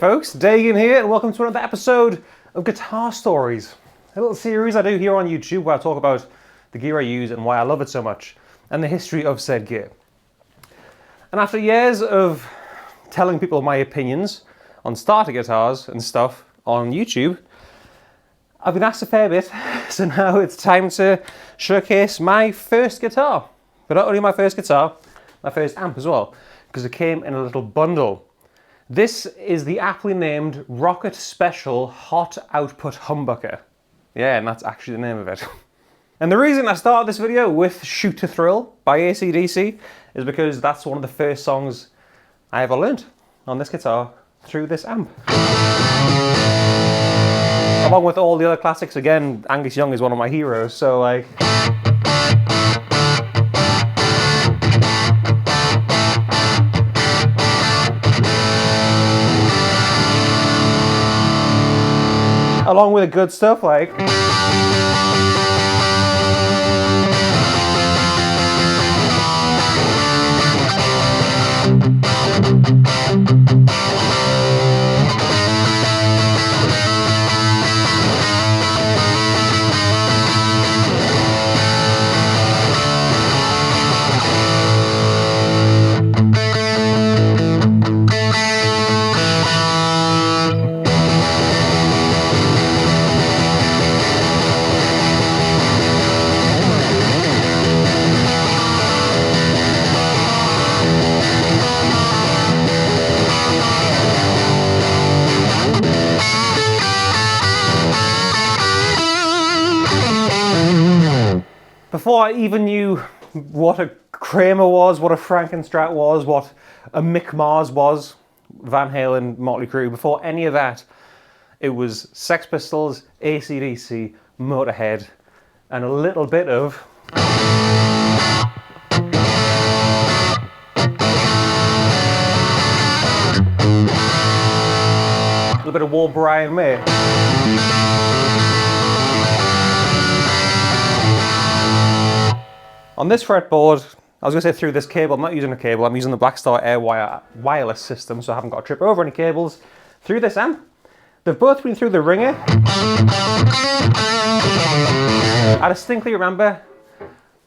folks, Dagan here, and welcome to another episode of Guitar Stories, a little series I do here on YouTube where I talk about the gear I use and why I love it so much, and the history of said gear. And after years of telling people my opinions on starter guitars and stuff on YouTube, I've been asked a fair bit, so now it's time to showcase my first guitar. But not only my first guitar, my first amp as well, because it came in a little bundle. This is the aptly named Rocket Special Hot Output Humbucker. Yeah, and that's actually the name of it. And the reason I started this video with Shoot to Thrill by AC/DC is because that's one of the first songs I ever learned on this guitar through this amp. Along with all the other classics, again, Angus Young is one of my heroes, so like... along with the good stuff like... Before I even knew what a Kramer was, what a Frankenstrat was, what a Mick Mars was, Van Halen, Motley Crue, before any of that, it was Sex Pistols, AC/DC, Motorhead, and a little bit of... a little bit of War Brian May. On this fretboard, I was going to say through this cable, I'm not using a cable, I'm using the Blackstar Airwire wireless system, so I haven't got to trip over any cables. Through this amp, they've both been through the ringer. I distinctly remember,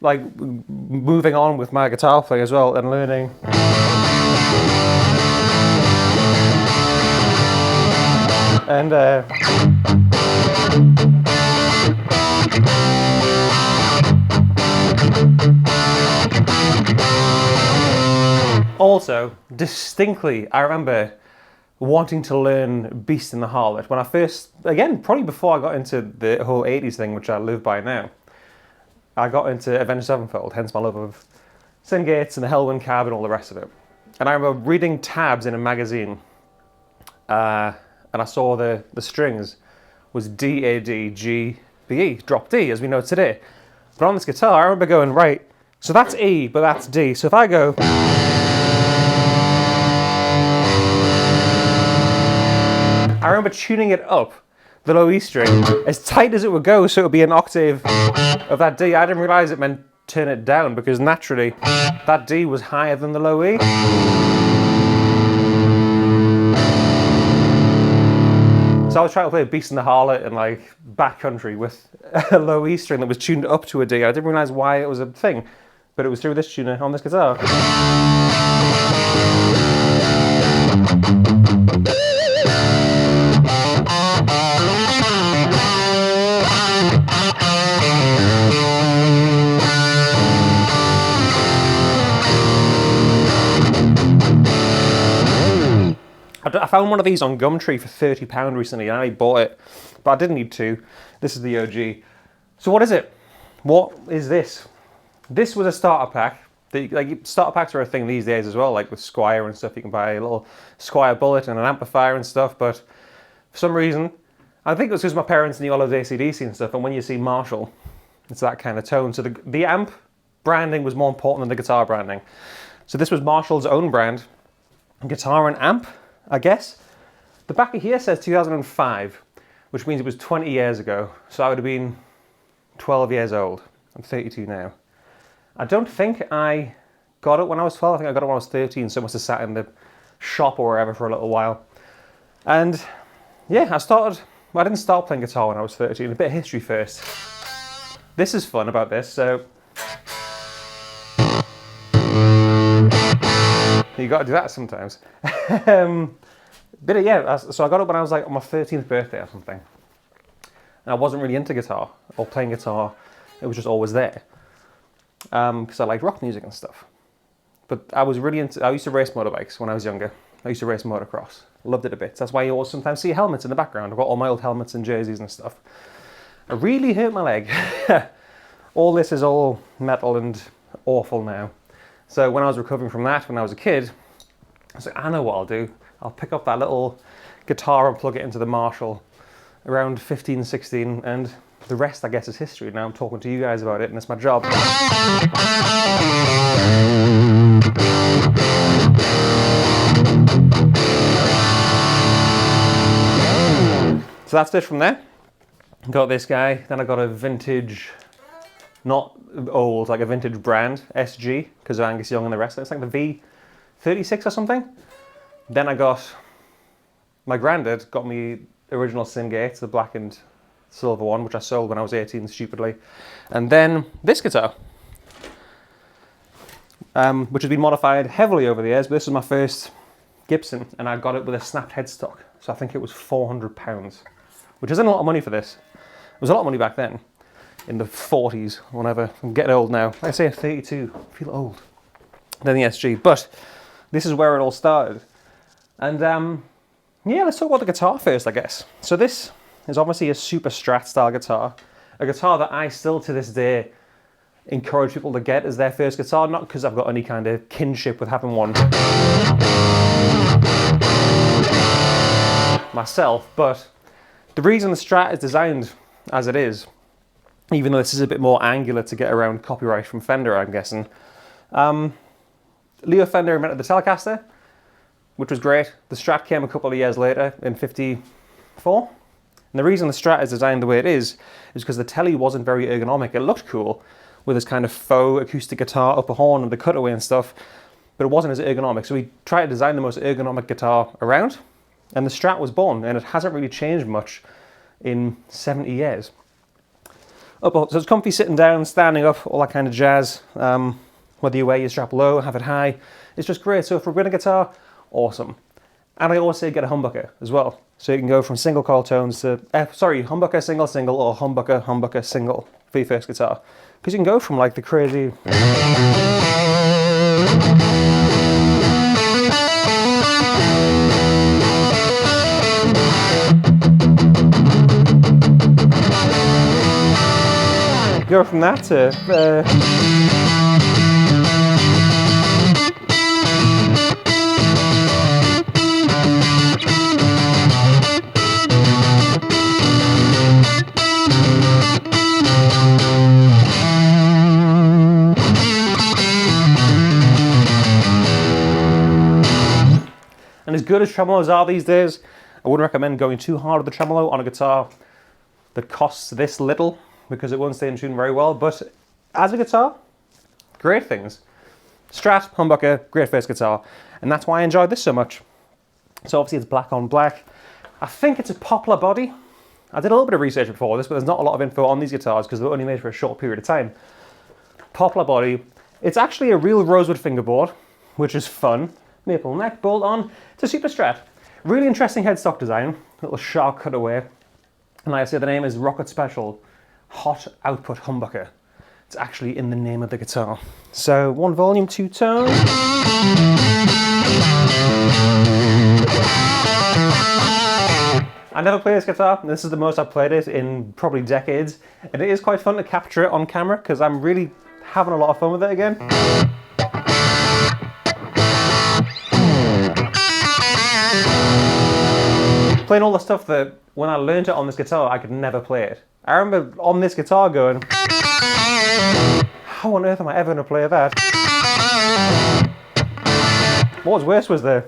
like, moving on with my guitar playing as well and learning. And, also, distinctly, I remember wanting to learn Beast in the Harlot when I first, again, probably before I got into the whole 80s thing, which I live by now. I got into Avenged Sevenfold, hence my love of Sin Gates and the Hellwind Cab and all the rest of it. And I remember reading tabs in a magazine, and I saw the strings was D, A, D, G, B, E, drop D, as we know today. But on this guitar, I remember going, right, so that's E, but that's D. So if I go... I remember tuning it up, the low E string, as tight as it would go, so it would be an octave of that D. I didn't realise it meant turn it down, because naturally, that D was higher than the low E. So I was trying to play Beast in the Harlot and like backcountry with a low E string that was tuned up to a D. I didn't realise why it was a thing, but it was through this tuner on this guitar. I found one of these on Gumtree for £30 recently, and I bought it, but I didn't need to. This is the OG. So what is it? What is this? This was a starter pack. Starter packs are a thing these days as well, like with Squier and stuff. You can buy a little Squier bullet and an amplifier and stuff, but for some reason, I think it was because my parents knew all of AC/DC and stuff, and when you see Marshall, it's that kind of tone. So the amp branding was more important than the guitar branding. So this was Marshall's own brand, guitar and amp, I guess. The back of here says 2005, which means it was 20 years ago. So I would have been 12 years old. I'm 32 now. I don't think I got it when I was 12. I think I got it when I was 13, so it must have sat in the shop or wherever for a little while. And yeah, I didn't start playing guitar when I was 13. A bit of history first. This is fun about this, so you got to do that sometimes. So I got it when I was like on my 13th birthday or something. And I wasn't really into guitar or playing guitar. It was just always there. Because I liked rock music and stuff. But I used to race motorbikes when I was younger. I used to race motocross. Loved it a bit. That's why you always sometimes see helmets in the background. I've got all my old helmets and jerseys and stuff. I really hurt my leg. All this is all metal and awful now. So when I was recovering from that, when I was a kid, I was like, I know what I'll do. I'll pick up that little guitar and plug it into the Marshall around 15, 16, and the rest, I guess, is history. Now I'm talking to you guys about it, and it's my job. So that's it from there. Got this guy, then I got a vintage, not old, like a vintage brand, SG, because of Angus Young and the rest. It's like the V36 or something. Then my granddad got me original Singate, the black and silver one, which I sold when I was 18 stupidly. And then this guitar, which has been modified heavily over the years, but this is my first Gibson, and I got it with a snapped headstock. So I think it was £400, which isn't a lot of money for this. It was a lot of money back then, in the 40s, whenever. I'm getting old now. Like I say, 32, I feel old. Then the SG, but this is where it all started. And yeah, let's talk about the guitar first, I guess. So this is obviously a super Strat style guitar, a guitar that I still to this day encourage people to get as their first guitar, not because I've got any kind of kinship with having one myself, but the reason the Strat is designed as it is, even though this is a bit more angular to get around copyright from Fender, I'm guessing. Leo Fender invented the Telecaster, which was great. The Strat came a couple of years later in '54. And the reason the Strat is designed the way it is because the Tele wasn't very ergonomic. It looked cool with this kind of faux acoustic guitar, upper horn and the cutaway and stuff, but it wasn't as ergonomic. So we tried to design the most ergonomic guitar around, and the Strat was born, and it hasn't really changed much in 70 years. So it's comfy sitting down, standing up, all that kind of jazz. Whether you wear your strap low, have it high, it's just great. So for a beginner guitar, awesome. And I always say get a humbucker as well. So you can go from single coil tones to, humbucker single single or humbucker single for your first guitar. Because you can go from like the crazy... Go from that to... And as good as tremolos are these days, I wouldn't recommend going too hard with the tremolo on a guitar that costs this little, because it won't stay in tune very well. But as a guitar, great things. Strat, humbucker, great first guitar. And that's why I enjoyed this so much. So obviously it's black on black. I think it's a poplar body. I did a little bit of research before this, but there's not a lot of info on these guitars because they're only made for a short period of time. Poplar body. It's actually a real rosewood fingerboard, which is fun. Maple neck, bolt on. It's a super Strat. Really interesting headstock design. Little shark cutaway. And like I say, the name is Rocket Special Hot Output Humbucker. It's actually in the name of the guitar. So 1 volume, 2 tone. I never played this guitar. This is the most I've played it in probably decades. And it is quite fun to capture it on camera because I'm really having a lot of fun with it again. Playing all the stuff that when I learned it on this guitar, I could never play it. I remember on this guitar going, how on earth am I ever going to play that? What was worse was the...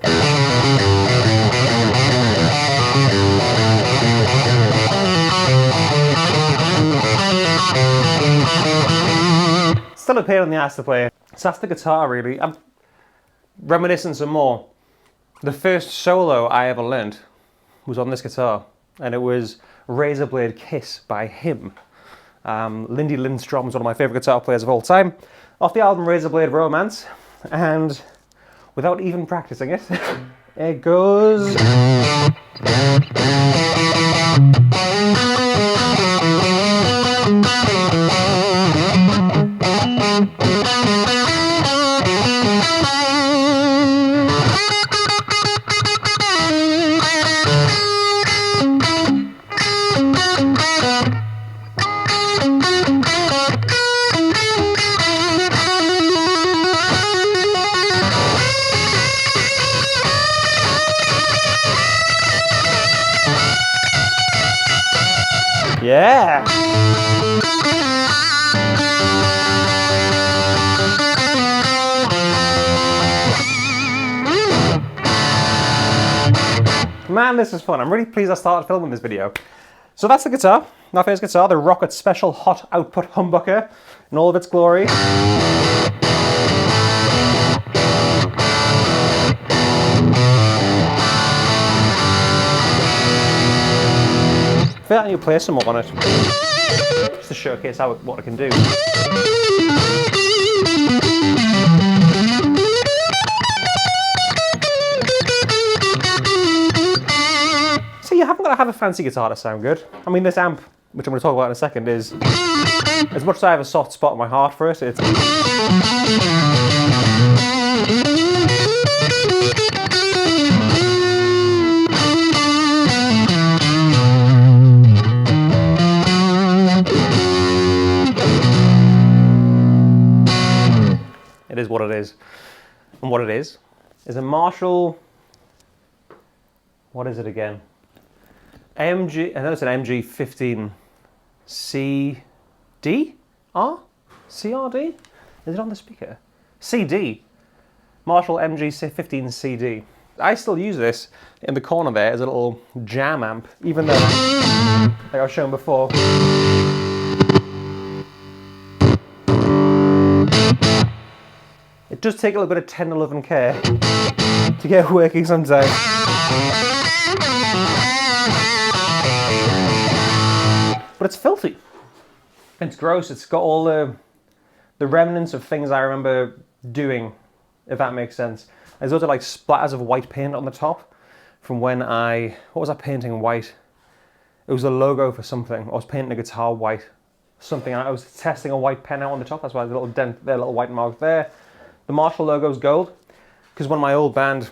Still a pain in the ass to play. So that's the guitar really. I'm reminiscing some more. The first solo I ever learned was on this guitar, and it was Razor Blade Kiss by him. Lindy Lindstrom's one of my favourite guitar players of all time, off the album Razor Blade Romance, and without even practicing it, it goes... Yeah! Man, this is fun. I'm really pleased I started filming this video. So that's the guitar, my first guitar, the Rocket Special Hot Output Humbucker in all of its glory. I feel like I need to play some more on it, just to showcase what it can do. See, you haven't got to have a fancy guitar to sound good. I mean, this amp, which I'm going to talk about in a second, is, as much as I have a soft spot in my heart for it, it's... It is what it is. And what it is a Marshall, what is it again? I know it's an MG15CR? CRD? Is it on the speaker? CD. Marshall MG15CD. I still use this in the corner there as a little jam amp, even though, like I was shown before, it does take a little bit of tender love and care to get working sometimes. But it's filthy. It's gross. It's got all the remnants of things I remember doing, if that makes sense. There's loads of like splatters of white paint on the top from when what was I painting white? It was a logo for something. I was painting a guitar white. Something. I was testing a white pen out on the top. That's why there's a little dent there, a little white mark there. The Marshall logo's gold, because when my old band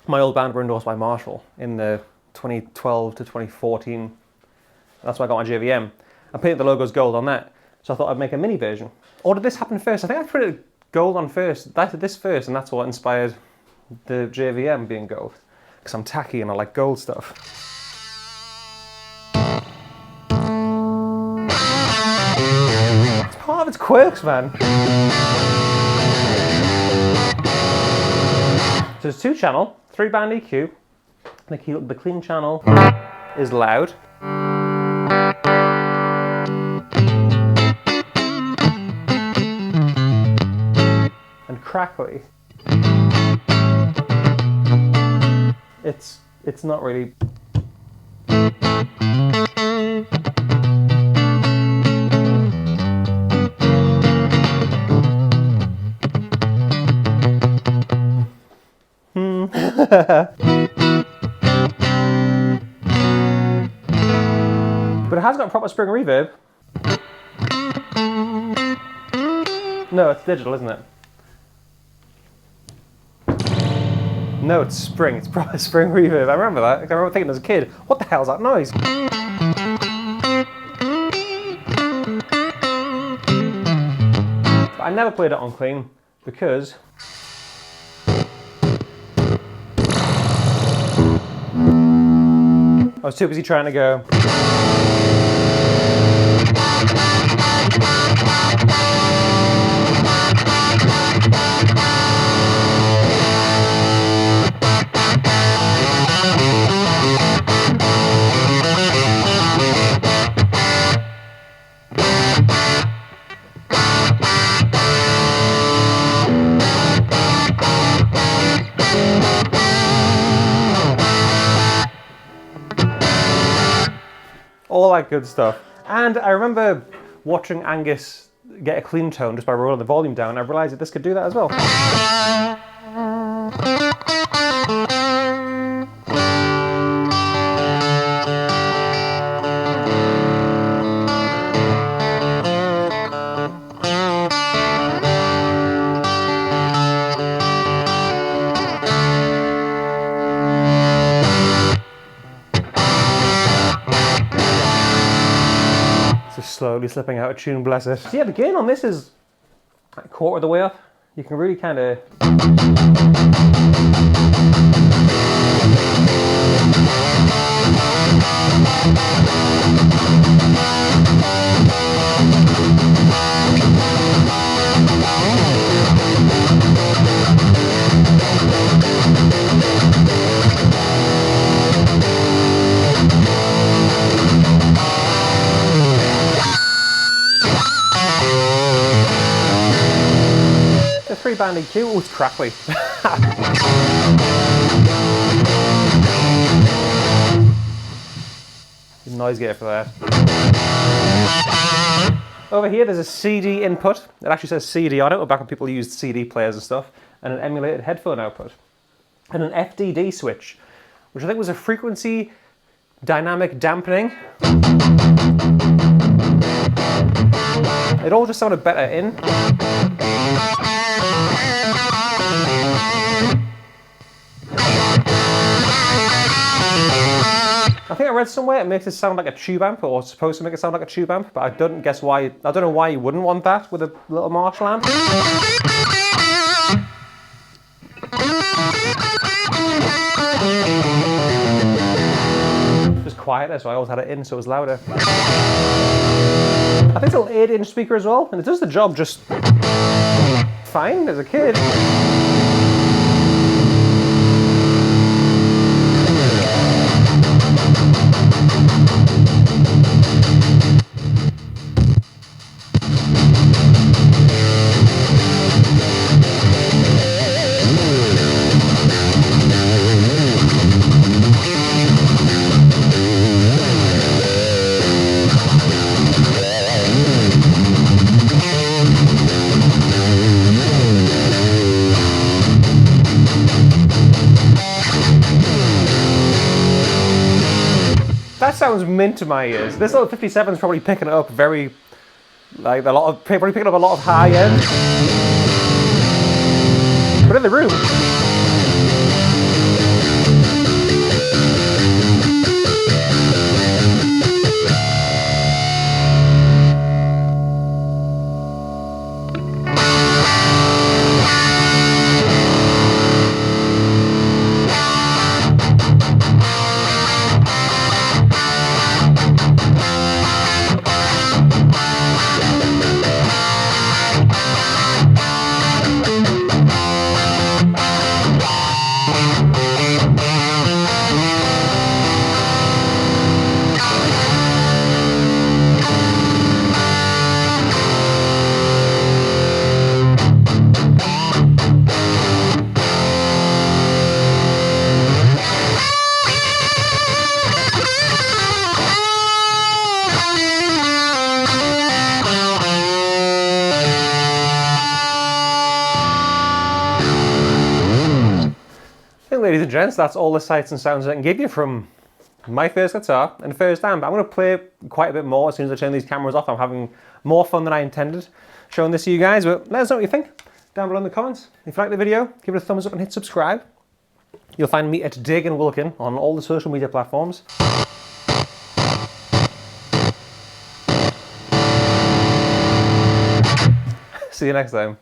were endorsed by Marshall in the 2012 to 2014, that's why I got my JVM. I painted the logo's gold on that, so I thought I'd make a mini version. Or did this happen first? I think I printed gold on first, this first, and that's what inspired the JVM being gold, because I'm tacky and I like gold stuff. It's part of its quirks, man. So there's 2-channel, 3-band EQ. The clean channel is loud. And crackly. It's not really. But it has got proper spring reverb. No, it's digital, isn't it? No, it's spring. It's proper spring reverb. I remember that. I remember thinking as a kid, what the hell's that noise? But I never played it on clean because I was too busy trying to go. that good stuff. And I remember watching Angus get a clean tone just by rolling the volume down. I realised that this could do that as well. Slowly slipping out of tune, bless it. So yeah, the gain on this is a quarter of the way up. You can really kind of... Three-band EQ. Oh, it's crackly. Noise gate for that. Over here there's a CD input. It actually says CD on it, back when people used CD players and stuff, and an emulated headphone output. And an FDD switch, which I think was a frequency dynamic dampening. It all just sounded better in. I think I read somewhere it makes it sound like a tube amp, or it's supposed to make it sound like a tube amp, but I don't guess why. I don't know why you wouldn't want that with a little Marshall amp. Just quieter, so I always had it in, so it was louder. I think it's a little 8-inch speaker as well, and it does the job just fine as a kid. That sounds mint to my ears. This little 57 is probably picking it up very, like probably picking up a lot of high end. But in the room. Ladies and gents, that's all the sights and sounds I can give you from my first guitar and first amp. I'm going to play quite a bit more as soon as I turn these cameras off. I'm having more fun than I intended showing this to you guys, but let us know what you think down below in the comments. If you like the video, give it a thumbs up and hit subscribe. You'll find me at Dagan Wilkin on all the social media platforms. See you next time.